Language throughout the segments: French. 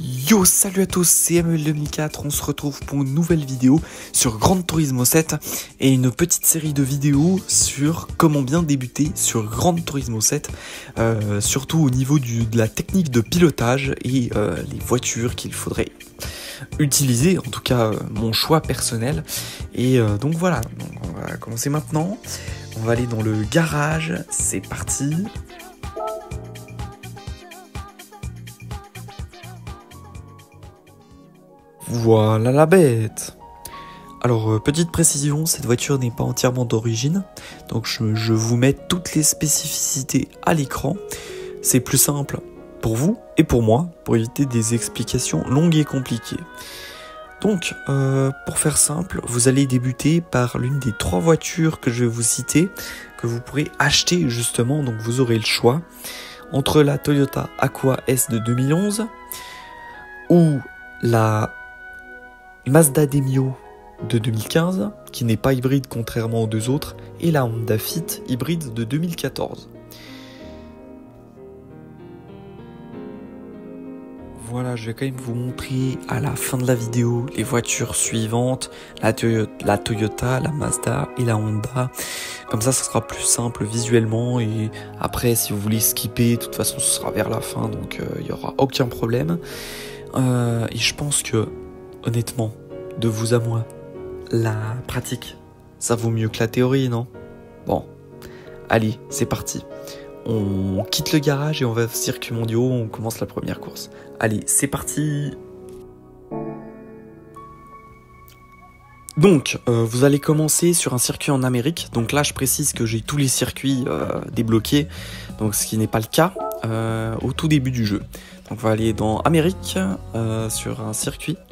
Yo, salut à tous, c'est Emmanuel 2004, on se retrouve pour une nouvelle vidéo sur Gran Turismo 7 et une petite série de vidéos sur comment bien débuter sur Gran Turismo 7, surtout au niveau de la technique de pilotage et les voitures qu'il faudrait utiliser, en tout cas mon choix personnel. Et donc voilà, donc on va commencer maintenant, on va aller dans le garage, c'est parti. Voilà la bête. Alors, petite précision, cette voiture n'est pas entièrement d'origine, donc je vous mets toutes les spécificités à l'écran. C'est plus simple pour vous et pour moi, pour éviter des explications longues et compliquées. Donc, pour faire simple, vous allez débuter par l'une des 3 voitures que je vais vous citer, que vous pourrez acheter justement, donc vous aurez le choix, entre la Toyota Aqua S de 2011, ou la Mazda Demio de 2015, qui n'est pas hybride contrairement aux deux autres, et la Honda Fit hybride de 2014. Voilà, je vais quand même vous montrer à la fin de la vidéo les voitures suivantes, la Toyota, la Mazda et la Honda. Comme ça sera plus simple visuellement, et après si vous voulez skipper, de toute façon ce sera vers la fin, donc il n'y aura aucun problème. Et je pense que, honnêtement, de vous à moi, la pratique, ça vaut mieux que la théorie, non? Bon, allez, c'est parti. On quitte le garage et on va au circuit mondiaux, on commence la première course. Allez, c'est parti. Donc, vous allez commencer sur un circuit en Amérique. Donc là, je précise que j'ai tous les circuits débloqués, donc ce qui n'est pas le cas au tout début du jeu. Donc on va aller dans Amérique, sur un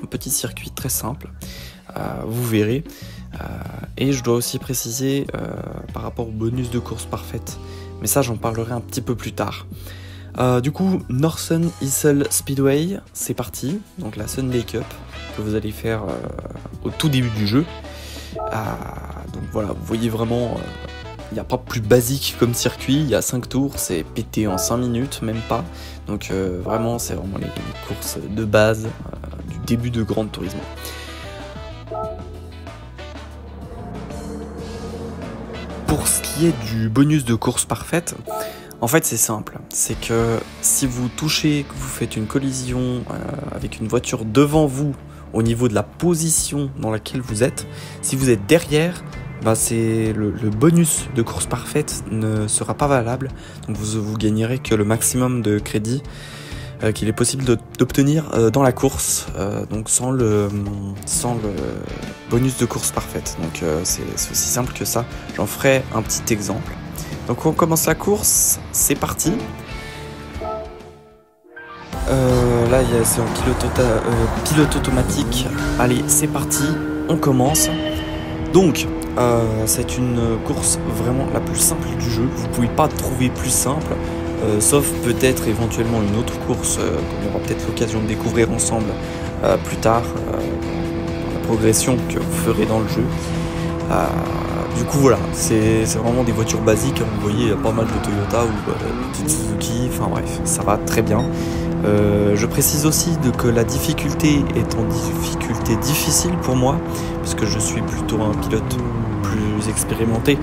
petit circuit très simple, vous verrez. Et je dois aussi préciser par rapport au bonus de course parfaite, mais ça j'en parlerai un petit peu plus tard. Du coup, Northern Isle Speedway, c'est parti, donc la Sunday Cup que vous allez faire au tout début du jeu. Donc voilà, vous voyez vraiment, il n'y a pas plus basique comme circuit, il y a 5 tours, c'est pété en 5 minutes, même pas. Donc vraiment, c'est vraiment les courses de base du début de Gran Turismo. Pour ce qui est du bonus de course parfaite, en fait c'est simple, c'est que si vous touchez, que vous faites une collision avec une voiture devant vous au niveau de la position dans laquelle vous êtes, si vous êtes derrière, bah c'est le bonus de course parfaite ne sera pas valable, donc vous gagnerez que le maximum de crédit qu'il est possible d'obtenir dans la course, donc sans le bonus de course parfaite. Donc c'est aussi simple que ça. J'en ferai un petit exemple. Donc on commence la course, c'est parti. Là c'est en pilote automatique. Allez, c'est parti, on commence. Donc c'est une course vraiment la plus simple du jeu. Vous pouvez pas trouver plus simple. Sauf peut-être éventuellement une autre course qu'on aura peut-être l'occasion de découvrir ensemble plus tard dans la progression que vous ferez dans le jeu. Du coup voilà, c'est vraiment des voitures basiques, vous voyez il y a pas mal de Toyota ou de petites Suzuki, enfin bref, ça va très bien. Je précise aussi que la difficulté est en difficulté difficile pour moi, puisque je suis plutôt un pilote plus expérimenté,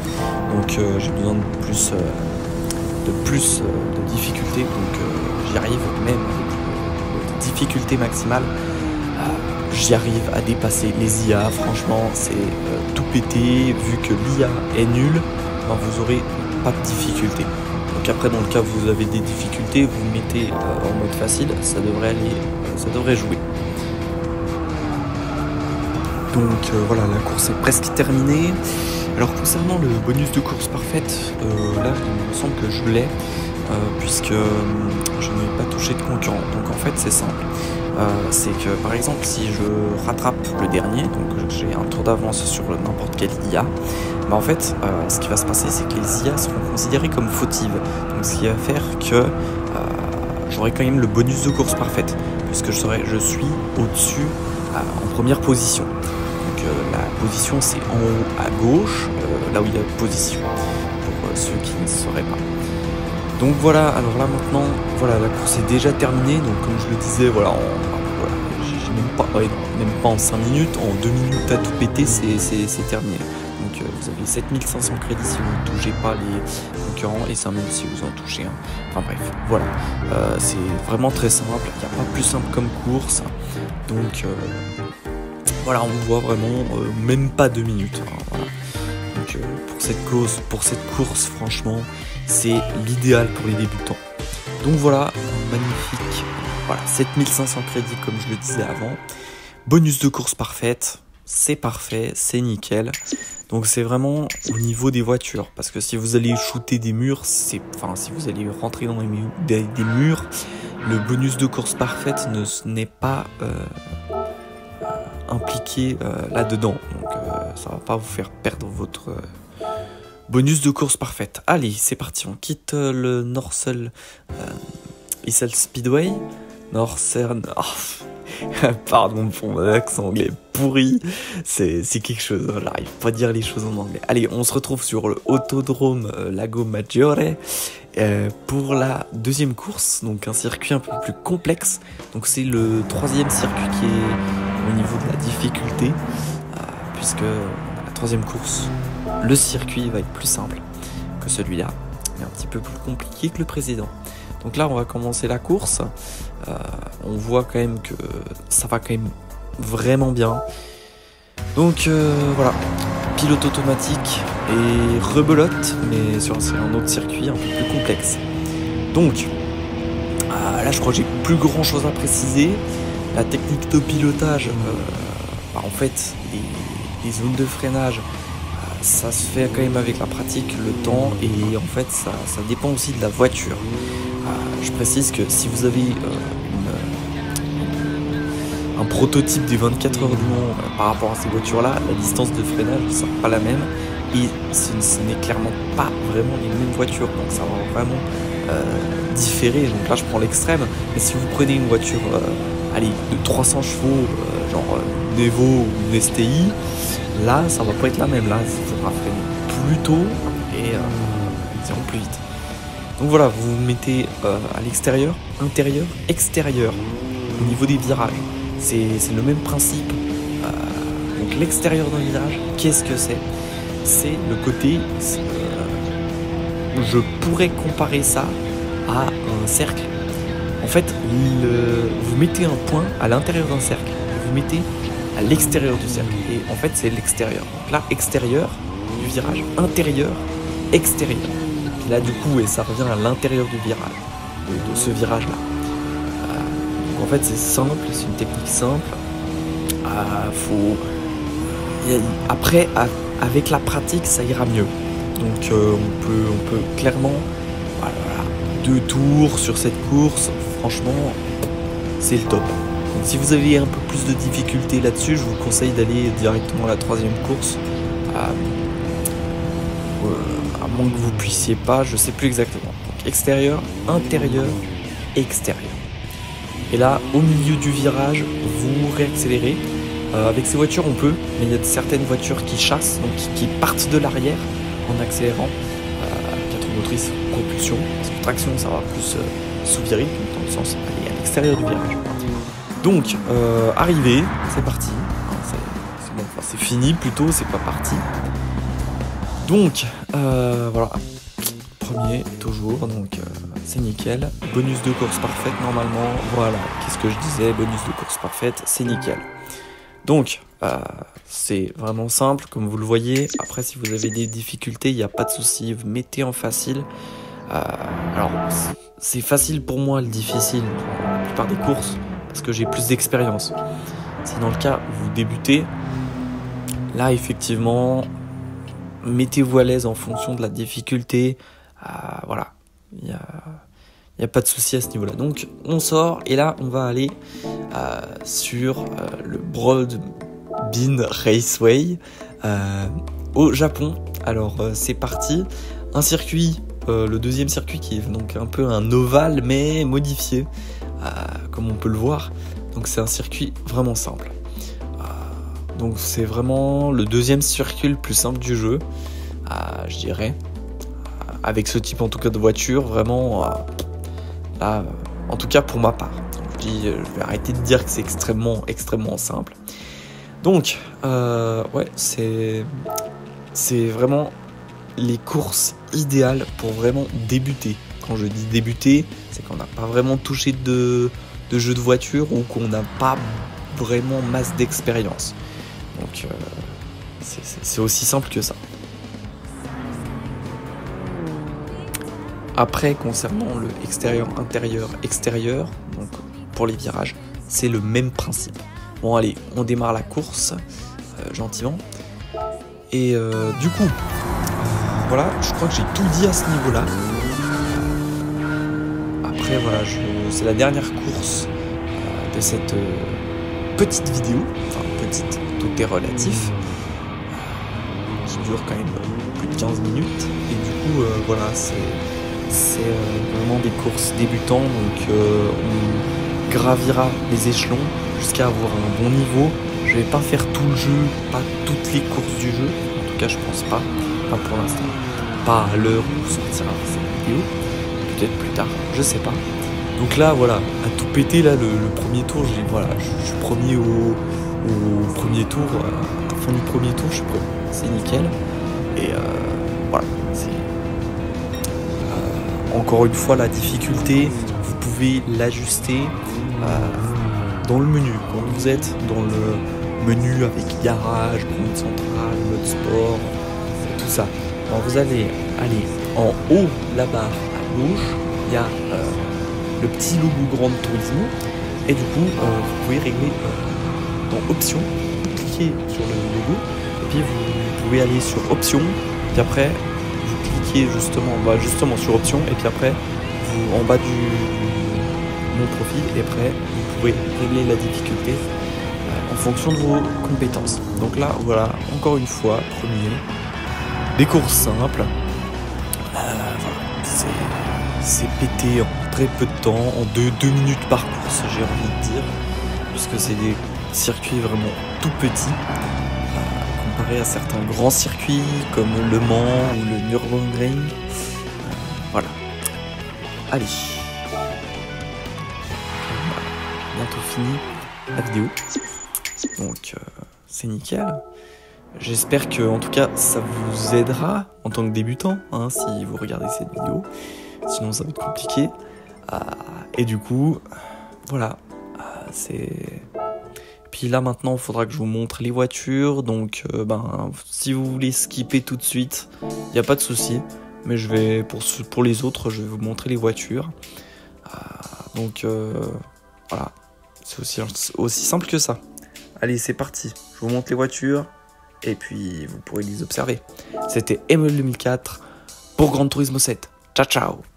donc j'ai besoin de plus de difficultés, donc j'y arrive même avec une difficulté maximale, j'y arrive à dépasser les IA. Franchement c'est tout pété, vu que l'IA est nulle, ben, vous aurez pas de difficulté. Donc après dans le cas où vous avez des difficultés, vous mettez en mode facile, ça devrait aller, ça devrait jouer. Donc voilà, la course est presque terminée. Alors concernant le bonus de course parfaite, là il me semble que je l'ai, puisque je n'ai pas touché de concurrent. Donc en fait c'est simple, c'est que par exemple si je rattrape le dernier, donc j'ai un tour d'avance sur n'importe quelle IA, bah en fait ce qui va se passer c'est que les IA seront considérées comme fautives. Donc ce qui va faire que j'aurai quand même le bonus de course parfaite, puisque je suis au-dessus en première position. La position c'est en haut à gauche, là où il y a position, pour ceux qui ne sauraient pas. Donc voilà, alors là maintenant, voilà, la course est déjà terminée, donc comme je le disais, voilà, on va même pas en 5 minutes, en 2 minutes à tout péter, c'est terminé. Donc vous avez 7500 crédits si vous ne touchez pas les concurrents et 5000 si vous en touchez un. Enfin bref, voilà. C'est vraiment très simple, il n'y a pas plus simple comme course. Donc voilà, on voit vraiment même pas 2 minutes. Hein, voilà. Donc pour cette course, franchement, c'est l'idéal pour les débutants. Donc voilà, magnifique. Voilà, 7500 crédits comme je le disais avant. Bonus de course parfaite, c'est parfait, c'est nickel. Donc c'est vraiment au niveau des voitures, parce que si vous allez shooter des murs, si vous allez rentrer dans des murs, le bonus de course parfaite n'est pas impliqué là-dedans. Donc ça va pas vous faire perdre votre bonus de course parfaite. Allez, c'est parti, on quitte le Northern Isle Speedway. Northern... Oh, pardon pour mon accent anglais pourri, c'est quelque chose, j'arrive pas à dire les choses en anglais. Allez, on se retrouve sur le Autodrome Lago Maggiore pour la deuxième course, donc un circuit un peu plus complexe. Donc c'est le troisième circuit qui est au niveau de la difficulté, puisque la troisième course, le circuit va être plus simple que celui-là, mais un petit peu plus compliqué que le précédent. Donc là, on va commencer la course. On voit quand même que ça va quand même vraiment bien. Donc voilà, pilote automatique et rebelote, mais sur un autre circuit un peu plus complexe. Donc là, je crois que j'ai plus grand chose à préciser. La technique de pilotage, en fait, les zones de freinage, ça se fait quand même avec la pratique, le temps, et en fait, ça dépend aussi de la voiture. Je précise que si vous avez un prototype des 24 heures du Mans par rapport à ces voitures-là, la distance de freinage ne sera pas la même et ce n'est clairement pas vraiment les mêmes voitures. Donc ça va vraiment différer. Donc là, je prends l'extrême. Mais si vous prenez une voiture de 300 chevaux, genre une Evo ou une STI, là, ça va pas être la même. Là, ça va freiner plus tôt et plus vite. Donc voilà, vous vous mettez à l'extérieur, intérieur, extérieur, au niveau des virages. C'est le même principe. Donc l'extérieur d'un virage, qu'est-ce que c'est? C'est le côté... je pourrais comparer ça à un cercle. En fait, vous mettez un point à l'intérieur d'un cercle, vous mettez à l'extérieur du cercle. Et en fait, c'est l'extérieur. Donc là, extérieur du virage, intérieur, extérieur. Là du coup ça revient à l'intérieur du virage, de ce virage là. Donc en fait c'est simple, c'est une technique simple. Après avec la pratique ça ira mieux. Donc on peut clairement, voilà, 2 tours sur cette course, franchement c'est le top. Donc si vous avez un peu plus de difficultés là-dessus, je vous conseille d'aller directement à la troisième course. À moins que vous puissiez pas, je sais plus exactement. Donc extérieur, intérieur, extérieur. Et là, au milieu du virage, vous réaccélérez. Avec ces voitures, on peut, mais il y a certaines voitures qui chassent, donc qui partent de l'arrière en accélérant. 4 motrices, propulsion, parce que traction, ça va plus sous-virer, dans le sens aller à l'extérieur du virage. Donc, arrivé, c'est parti. C'est bon, enfin, c'est fini plutôt, c'est pas parti. Donc, voilà, premier toujours, donc c'est nickel. Bonus de course parfaite normalement, voilà, qu'est-ce que je disais, bonus de course parfaite, c'est nickel. Donc, c'est vraiment simple, comme vous le voyez. Après, si vous avez des difficultés, il n'y a pas de souci, vous mettez en facile. Alors, c'est facile pour moi, le difficile, dans la plupart des courses, parce que j'ai plus d'expérience. Si dans le cas, vous débutez, là, effectivement... mettez-vous à l'aise en fonction de la difficulté. Voilà, il n'y a pas de souci à ce niveau-là. Donc, on sort et là, on va aller sur le Broad Bean Raceway au Japon. Alors, c'est parti. Un circuit, le deuxième circuit qui est donc un peu un ovale mais modifié, comme on peut le voir. Donc, c'est un circuit vraiment simple. Donc c'est vraiment le deuxième circuit le plus simple du jeu, je dirais, avec ce type en tout cas de voiture, vraiment, là, en tout cas pour ma part. Je je vais arrêter de dire que c'est extrêmement simple. Donc, ouais, c'est vraiment les courses idéales pour vraiment débuter. Quand je dis débuter, c'est qu'on n'a pas vraiment touché de jeu de voiture ou qu'on n'a pas vraiment masse d'expérience. Donc, c'est aussi simple que ça. Après, concernant le extérieur, intérieur, extérieur, donc pour les virages, c'est le même principe. Bon allez, on démarre la course, gentiment. Et du coup, voilà, je crois que j'ai tout dit à ce niveau-là. Après voilà, c'est la dernière course de cette petite vidéo. Enfin petite, tout est relatif. Qui dure quand même plus de 15 minutes. Et du coup, voilà, c'est vraiment des courses débutants, donc on gravira les échelons jusqu'à avoir un bon niveau. Je vais pas faire tout le jeu, pas toutes les courses du jeu, en tout cas je pense pas pour l'instant, pas à l'heure où sortira cette vidéo, peut-être plus tard, je sais pas. Donc là voilà, à tout péter là, le premier tour, je suis premier au premier tour, à la fin du premier tour je suis premier, c'est nickel. Et voilà, c'est encore une fois, la difficulté, vous pouvez l'ajuster dans le menu. Quand vous êtes dans le menu avec garage, mode central, mode sport, tout ça. Alors vous allez aller en haut, là-bas, à gauche, il y a le petit logo Gran Turismo. Et du coup, vous pouvez régler dans Options, cliquez sur le logo, et puis vous pouvez aller sur Options, puis après, cliquez justement sur Options et puis après en bas du mon profil et après vous pouvez régler la difficulté en fonction de vos compétences. Donc là voilà, encore une fois, premier, des courses simples, voilà, c'est pété en très peu de temps, en 2 minutes par course j'ai envie de dire, puisque c'est des circuits vraiment tout petits. Comparé à certains grands circuits comme Le Mans ou le Nürburgring. Voilà. Allez. Bientôt fini la vidéo. Donc c'est nickel. J'espère que en tout cas ça vous aidera en tant que débutant hein, si vous regardez cette vidéo. Sinon ça va être compliqué. Et du coup, voilà. C'est... Puis là maintenant il faudra que je vous montre les voitures, donc si vous voulez skipper tout de suite, il n'y a pas de souci, mais je vais pour les autres je vais vous montrer les voitures. Donc voilà, c'est aussi simple que ça. Allez c'est parti, je vous montre les voitures et puis vous pourrez les observer. C'était Emmanuel 2004 pour Gran Turismo 7. Ciao ciao.